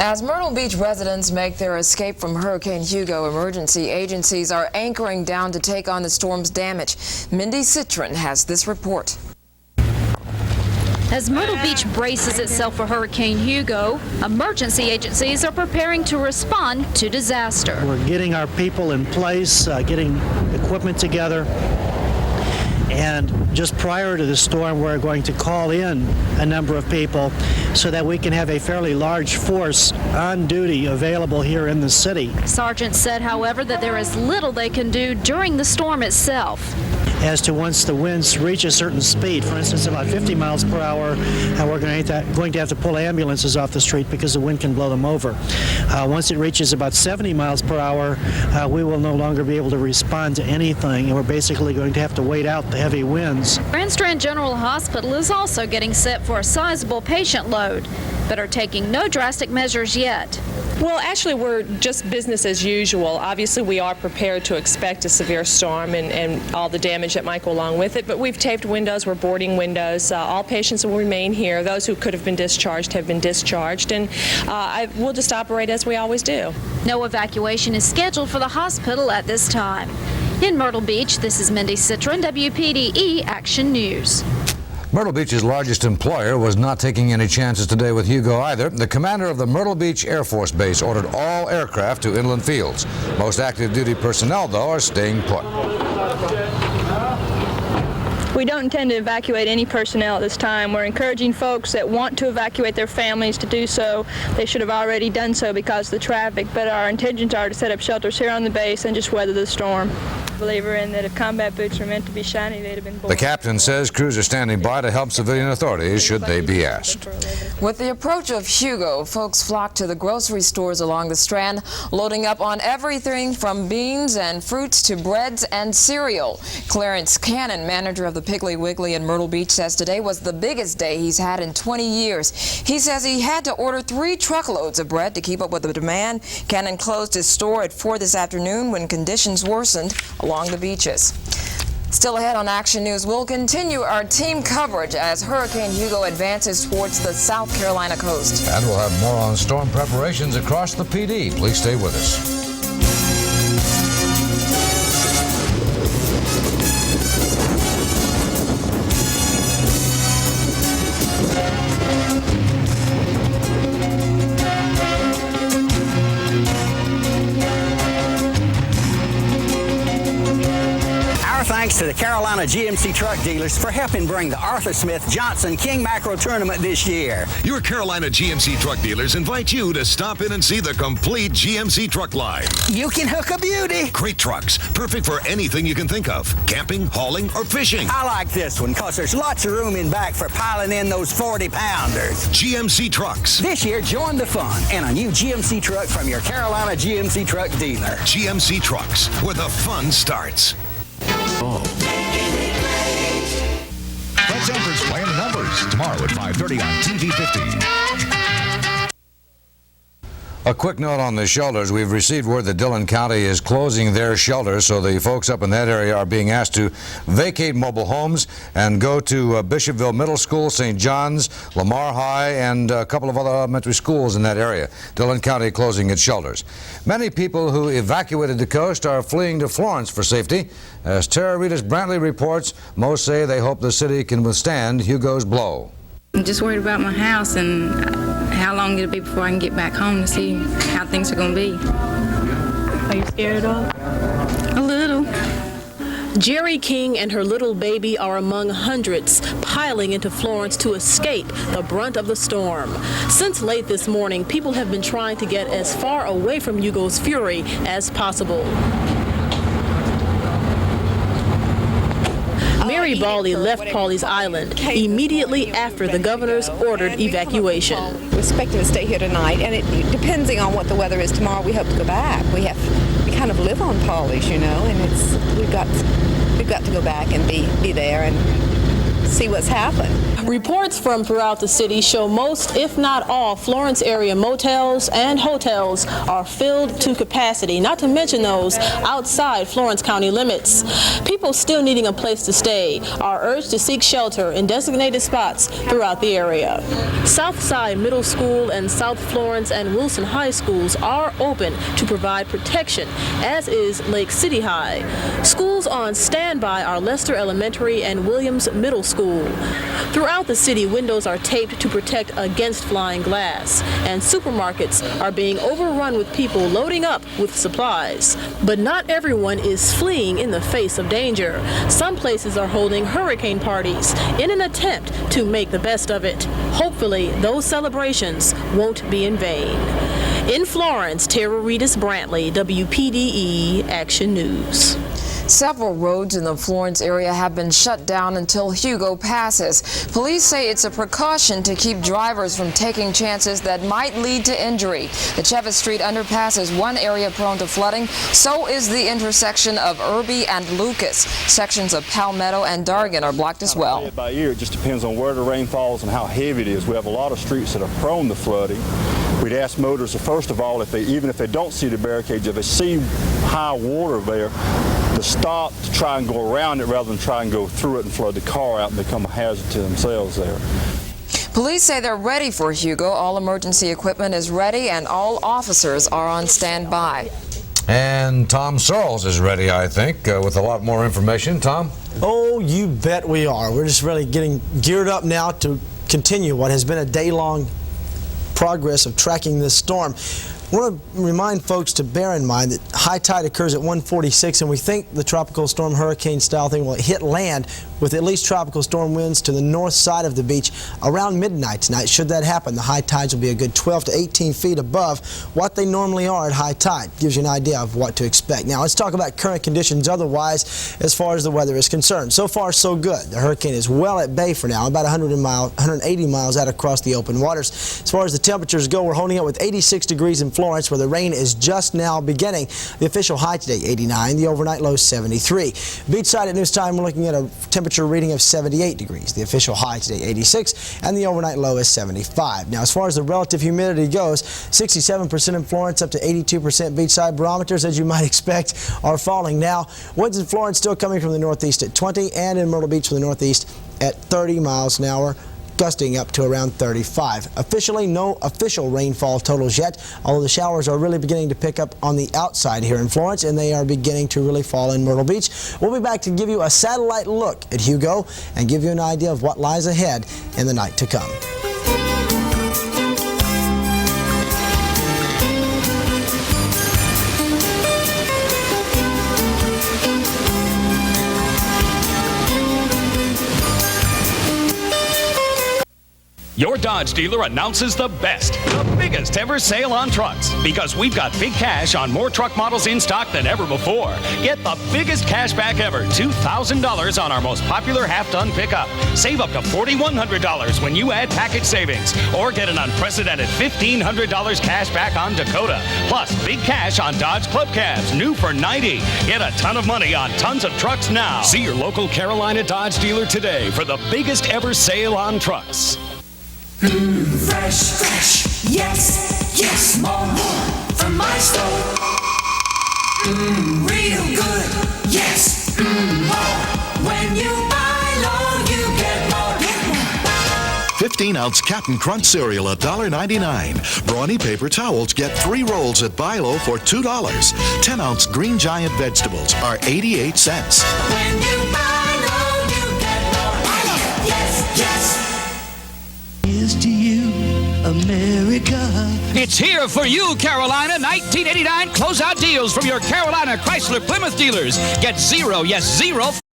As Myrtle Beach residents make their escape from Hurricane Hugo, emergency agencies are anchoring down to take on the storm's damage. Mindy Citron has this report. As Myrtle Beach braces itself for Hurricane Hugo, emergency agencies are preparing to respond to disaster. We're getting our people in place, getting equipment together. And just prior to the storm, we're going to call in a number of people so that we can have a fairly large force on duty available here in the city. Sergeant said, however, that there is little they can do during the storm itself. As to once the winds reach a certain speed, for instance, about 50 miles per hour, we're going to have to pull ambulances off the street because the wind can blow them over. Once it reaches about 70 miles per hour, we will no longer be able to respond to anything, and we're basically going to have to wait out the heavy winds. Grand Strand General Hospital is also getting set for a sizable patient load, but are taking no drastic measures yet. Well, actually, we're just business as usual. Obviously, we are prepared to expect a severe storm and all the damage that might go along with it, but we've taped windows, we're boarding windows. All patients will remain here. Those who could have been discharged have been discharged, and we'll just operate as we always do. No evacuation is scheduled for the hospital at this time. In Myrtle Beach, this is Mindy Citron, WPDE Action News. Myrtle Beach's largest employer was not taking any chances today with Hugo either. The commander of the Myrtle Beach Air Force Base ordered all aircraft to inland fields. Most active duty personnel, though, are staying put. We don't intend to evacuate any personnel at this time. We're encouraging folks that want to evacuate their families to do so. They should have already done so because of the traffic, but our intentions are to set up shelters here on the base and just weather the storm. Believer in that if combat boots were meant to be shiny, they'd have been born. The captain says crews are standing by to help civilian authorities should they be asked. With the approach of Hugo, folks flock to the grocery stores along the Strand, loading up on everything from beans and fruits to breads and cereal. Clarence Cannon, manager of the Piggly Wiggly in Myrtle Beach, says today was the biggest day he's had in 20 years. He says he had to order 3 truckloads of bread to keep up with the demand. Cannon closed his store at 4 this afternoon when conditions worsened along the beaches. Still ahead on Action News, we'll continue our team coverage as Hurricane Hugo advances towards the South Carolina coast. And we'll have more on storm preparations across the PD. Please stay with us. Thanks to the Carolina GMC truck dealers for helping bring the Arthur Smith Johnson King Mackerel Tournament this year. Your Carolina GMC truck dealers invite you to stop in and see the complete GMC truck line. You can hook a beauty. Great trucks, perfect for anything you can think of. Camping, hauling, or fishing. I like this one because there's lots of room in back for piling in those 40-pounders. GMC trucks. This year, join the fun in a new GMC truck from your Carolina GMC truck dealer. GMC trucks, where the fun starts. Fred Sanford's Playing the Numbers tomorrow at 5:30 on TV 15. A quick note on the shelters. We've received word that Dillon County is closing their shelters, so the folks up in that area are being asked to vacate mobile homes and go to Bishopville Middle School, St. John's, Lamar High, and a couple of other elementary schools in that area. Dillon County closing its shelters. Many people who evacuated the coast are fleeing to Florence for safety. As Tara Reedus Brantley reports, most say they hope the city can withstand Hugo's blow. I'm just worried about my house and how long it'll be before I can get back home to see how things are going to be. Are you scared at all? A little. Jerry King and her little baby are among hundreds piling into Florence to escape the brunt of the storm. Since late this morning, people have been trying to get as far away from Hugo's fury as possible. Mary Baldy left Pawleys Island immediately after the governor's ordered evacuation. We're expecting to stay here tonight, and depending on what the weather is tomorrow, we hope to go back. We kind of live on Pawleys, you know, and we've got to go back and be there and see what's happened. Reports from throughout the city show most, if not all, Florence area motels and hotels are filled to capacity, not to mention those outside Florence County limits. People still needing a place to stay are urged to seek shelter in designated spots throughout the area. Southside Middle School and South Florence and Wilson High Schools are open to provide protection, as is Lake City High. Schools on standby are Lester Elementary and Williams Middle School. Throughout the city, windows are taped to protect against flying glass, and supermarkets are being overrun with people loading up with supplies. But not everyone is fleeing in the face of danger. Some places are holding hurricane parties in an attempt to make the best of it. Hopefully, those celebrations won't be in vain. In Florence, Tara Reedus-Brantley, WPDE Action News. Several roads in the Florence area have been shut down until Hugo passes. Police say it's a precaution to keep drivers from taking chances that might lead to injury. The Chevis Street underpass is one area prone to flooding. So is the intersection of Irby and Lucas. Sections of Palmetto and Dargan are blocked as well. By year, it just depends on where the rain falls and how heavy it is. We have a lot of streets that are prone to flooding. We'd ask motorists, first of all, even if they don't see the barricades, if they see high water there, to stop to try and go around it rather than try and go through it and flood the car out and become a hazard to themselves there. Police say they're ready for Hugo. All emergency equipment is ready and all officers are on standby. And Tom Searles is ready, I think, with a lot more information. Tom? Oh, you bet we are. We're just really getting geared up now to continue what has been a day-long progress of tracking this storm. I want to remind folks to bear in mind that high tide occurs at 1:46, and we think the tropical storm hurricane style thing will hit land with at least tropical storm winds to the north side of the beach around midnight tonight. Should that happen, the high tides will be a good 12 to 18 feet above what they normally are at high tide. Gives you an idea of what to expect. Now let's talk about current conditions otherwise as far as the weather is concerned. So far so good. The hurricane is well at bay for now, about 180 miles out across the open waters. As far as the temperatures go, we're holding up with 86 degrees in Florence, where the rain is just now beginning. The official high today, 89. The overnight low, 73. Beachside at news time, we're looking at a temperature reading of 78 degrees. The official high today, 86, and the overnight low is 75. Now, as far as the relative humidity goes, 67% in Florence, up to 82% beachside. Barometers, as you might expect, are falling now. Winds in Florence still coming from the northeast at 20, and in Myrtle Beach from the northeast at 30 miles an hour. Gusting up to around 35. Officially, no official rainfall totals yet, although the showers are really beginning to pick up on the outside here in Florence, and they are beginning to really fall in Myrtle Beach. We'll be back to give you a satellite look at Hugo and give you an idea of what lies ahead in the night to come. Your Dodge dealer announces the biggest ever sale on trucks, because we've got big cash on more truck models in stock than ever before. Get the biggest cash back ever, $2,000 on our most popular half-ton pickup. Save up to $4,100 when you add package savings, or get an unprecedented $1,500 cash back on Dakota. Plus, big cash on Dodge Club Cabs, new for $90. Get a ton of money on tons of trucks now. See your local Carolina Dodge dealer today for the biggest ever sale on trucks. Fresh, fresh, yes, yes, more from my store. Real good, yes, more. When you buy low, you get more. 15-ounce Captain Crunch cereal, $1.99. Brawny paper towels get 3 rolls at Buy Low for $2. 10-ounce Green Giant vegetables are 88 cents. When you buy low, you get more. Buy low, yes, yes. Here's to you, America. It's here for you, Carolina. 1989 closeout deals from your Carolina Chrysler Plymouth dealers. Get 0, yes, 0.